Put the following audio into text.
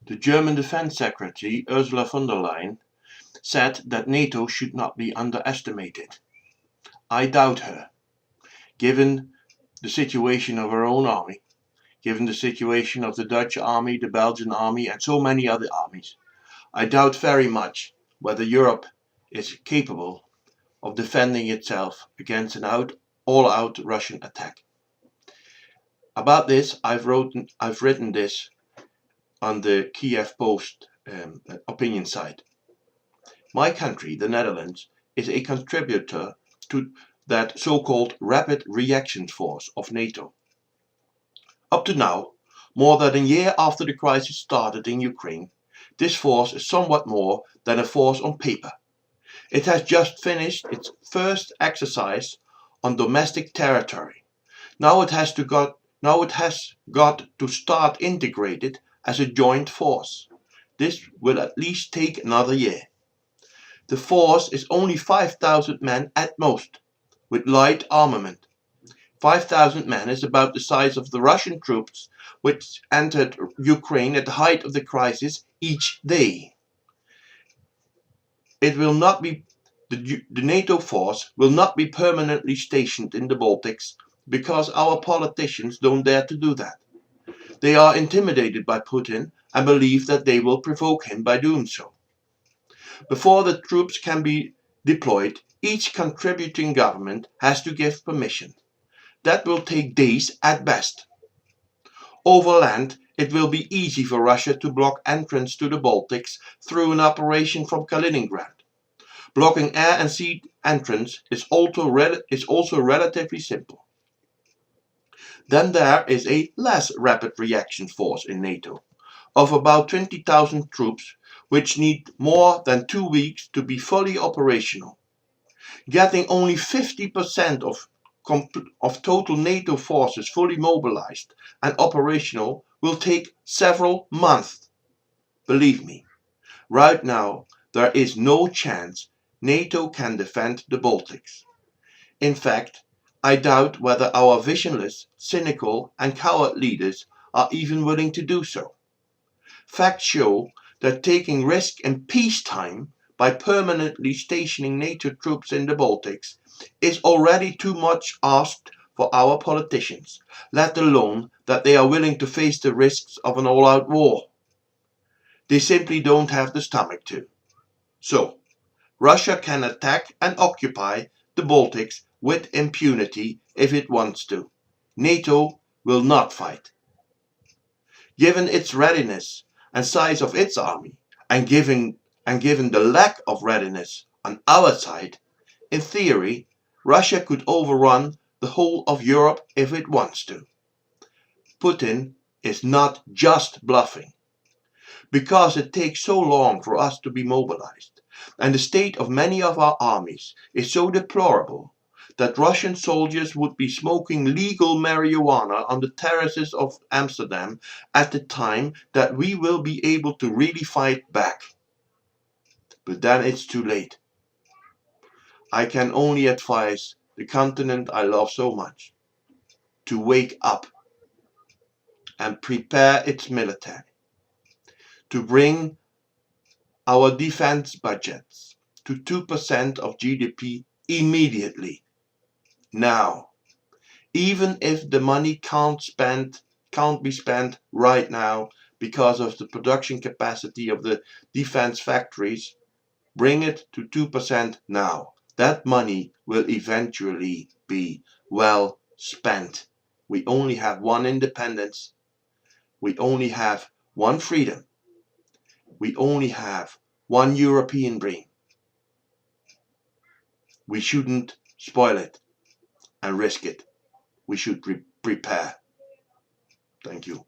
The German Defense Secretary Ursula von der Leyen said that NATO should not be underestimated. I doubt her, given the situation of her own army, given the situation of the Dutch army, the Belgian army, and so many other armies. I doubt very much whether Europe is capable of defending itself against an all-out Russian attack. About this, I've written this on the Kiev Post opinion site. My country, the Netherlands, is a contributor to that so-called Rapid Reaction Force of NATO. Up to now, more than a year after the crisis started in Ukraine, this force is somewhat more than a force on paper. It has just finished its first exercise on domestic territory. Now it has got to start integrated as a joint force. This will at least take another year. The force is only 5,000 men at most, with light armament. 5,000 men is about the size of the Russian troops which entered Ukraine at the height of the crisis each day. It will not be the NATO force will not be permanently stationed in the Baltics because our politicians don't dare to do that. They are intimidated by Putin and believe that they will provoke him by doing so. Before the troops can be deployed, each contributing government has to give permission. That will take days at best. Over land, it will be easy for Russia to block entrance to the Baltics through an operation from Kaliningrad. Blocking air and sea entrance is also relatively simple. Then there is a less rapid reaction force in NATO, of about 20,000 troops, which need more than 2 weeks to be fully operational. Getting only 50% of total NATO forces fully mobilized and operational will take several months. Believe me, right now there is no chance NATO can defend the Baltics. In fact, I doubt whether our visionless, cynical and coward leaders are even willing to do so. Facts show that taking risk in peacetime by permanently stationing NATO troops in the Baltics is already too much asked for our politicians, let alone that they are willing to face the risks of an all-out war. They simply don't have the stomach to. So, Russia can attack and occupy the Baltics with impunity if it wants to. NATO will not fight. Given its readiness and size of its army, and given the lack of readiness on our side, in theory, Russia could overrun the whole of Europe if it wants to. Putin is not just bluffing. Because it takes so long for us to be mobilized, and the state of many of our armies is so deplorable, that Russian soldiers would be smoking legal marijuana on the terraces of Amsterdam at the time that we will be able to really fight back. But then it's too late. I can only advise the continent I love so much to wake up and prepare its military to bring our defense budgets to 2% of GDP immediately. Now, even if the money can't be spent right now because of the production capacity of the defense factories, bring it to 2% now. That money will eventually be well spent. We only have one independence. We only have one freedom. We only have one European dream. We shouldn't spoil it and risk it. We should prepare. Thank you.